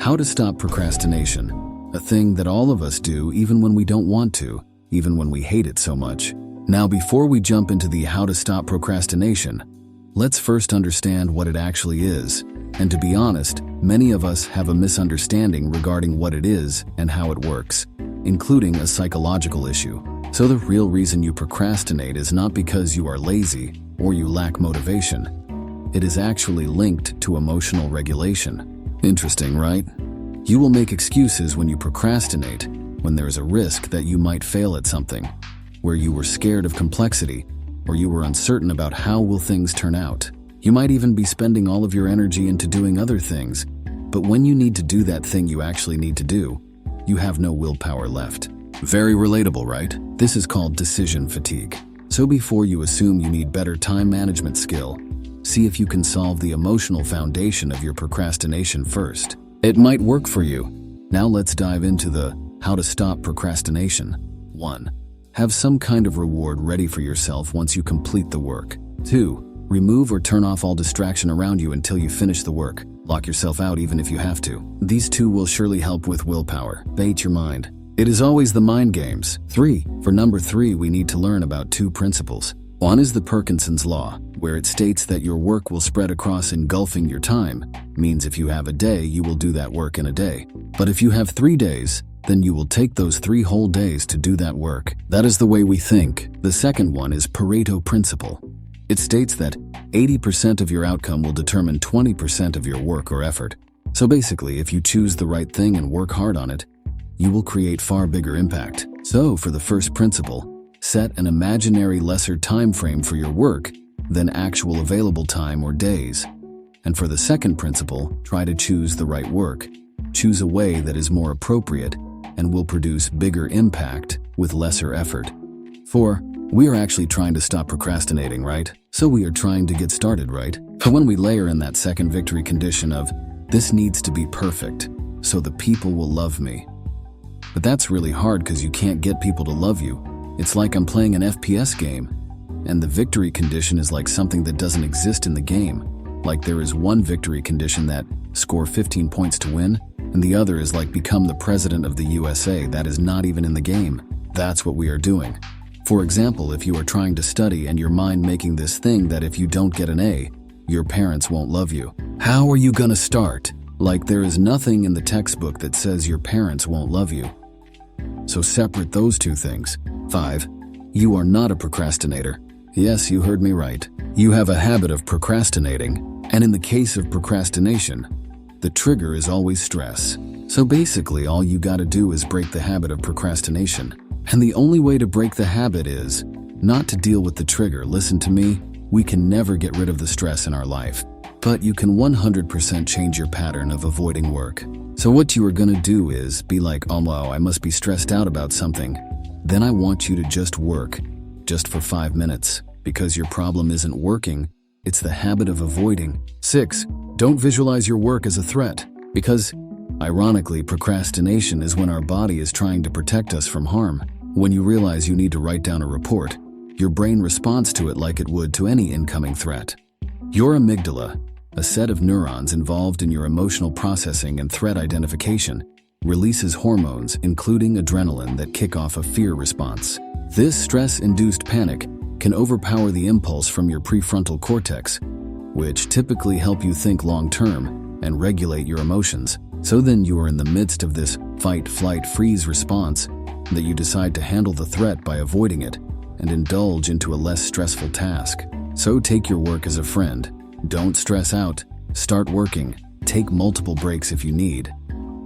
How to stop procrastination, a thing that all of us do even when we don't want to, even when we hate it so much. Now, before we jump into the how to stop procrastination, let's first understand what it actually is. And to be honest, many of us have a misunderstanding regarding what it is and how it works, including a psychological issue. So the real reason you procrastinate is not because you are lazy or you lack motivation. It is actually linked to emotional regulation. Interesting, right? You will make excuses when you procrastinate, when there is a risk that you might fail at something, where you were scared of complexity, or you were uncertain about how will things turn out. You might even be spending all of your energy into doing other things, but when you need to do that thing you actually need to do, you have no willpower left. Very relatable, right? This is called decision fatigue. So before you assume you need better time management skill, see if you can solve the emotional foundation of your procrastination first. It might work for you. Now let's dive into the how to stop procrastination. 1. Have some kind of reward ready for yourself once you complete the work. 2. Remove or turn off all distraction around you until you finish the work. Lock yourself out even if you have to. These two will surely help with willpower. Bait your mind. It is always the mind games. 3. For number 3, we need to learn about 2 principles. One is the Parkinson's Law, where it states that your work will spread across engulfing your time. Means if you have a day, you will do that work in a day. But if you have 3 days, then you will take those 3 whole days to do that work. That is the way we think. The second one is Pareto principle. It states that 80% of your outcome will determine 20% of your work or effort. So basically, if you choose the right thing and work hard on it, you will create far bigger impact. So for the first principle, set an imaginary lesser time frame for your work than actual available time or days. And for the second principle, try to choose the right work. Choose a way that is more appropriate and will produce bigger impact with lesser effort. 4. We are actually trying to stop procrastinating, right? So we are trying to get started, right? But when we layer in that second victory condition of, this needs to be perfect, so the people will love me. But that's really hard because you can't get people to love you. It's like I'm playing an FPS game, and the victory condition is like something that doesn't exist in the game. Like there is one victory condition that score 15 points to win, and the other is like become the president of the USA. That is not even in the game. That's what we are doing. For example, if you are trying to study and your mind making this thing that if you don't get an A, your parents won't love you. How are you gonna start? Like there is nothing in the textbook that says your parents won't love you. So separate those 2 things. 5. You are not a procrastinator. Yes, you heard me right. You have a habit of procrastinating, and in the case of procrastination, the trigger is always stress. So basically, all you gotta do is break the habit of procrastination. And the only way to break the habit is not to deal with the trigger. Listen to me, we can never get rid of the stress in our life, but you can 100% change your pattern of avoiding work. So what you are gonna do is be like, oh wow, I must be stressed out about something. Then I want you to just work, just for 5 minutes, because your problem isn't working, it's the habit of avoiding. 6. Don't visualize your work as a threat, because ironically, procrastination is when our body is trying to protect us from harm. When you realize you need to write down a report, your brain responds to it like it would to any incoming threat. Your amygdala, a set of neurons involved in your emotional processing and threat identification, releases hormones, including adrenaline, that kick off a fear response. This stress-induced panic can overpower the impulse from your prefrontal cortex, which typically help you think long-term and regulate your emotions. So then you are in the midst of this fight, flight, freeze response that you decide to handle the threat by avoiding it and indulge into a less stressful task. So take your work as a friend. Don't stress out. Start working. Take multiple breaks if you need.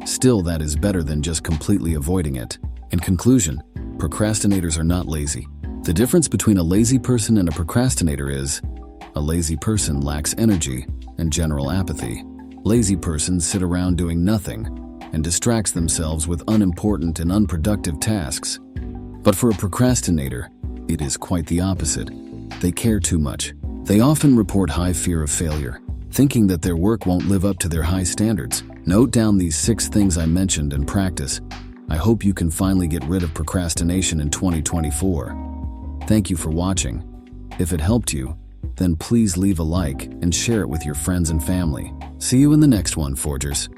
Still, that is better than just completely avoiding it. In conclusion, procrastinators are not lazy. The difference between a lazy person and a procrastinator is a lazy person lacks energy and general apathy. Lazy persons sit around doing nothing and distracts themselves with unimportant and unproductive tasks. But for a procrastinator, it is quite the opposite. They care too much. They often report high fear of failure, thinking that their work won't live up to their high standards. Note down these 6 things I mentioned and practice. I hope you can finally get rid of procrastination in 2024. Thank you for watching. If it helped you, then please leave a like and share it with your friends and family. See you in the next one, Forgers.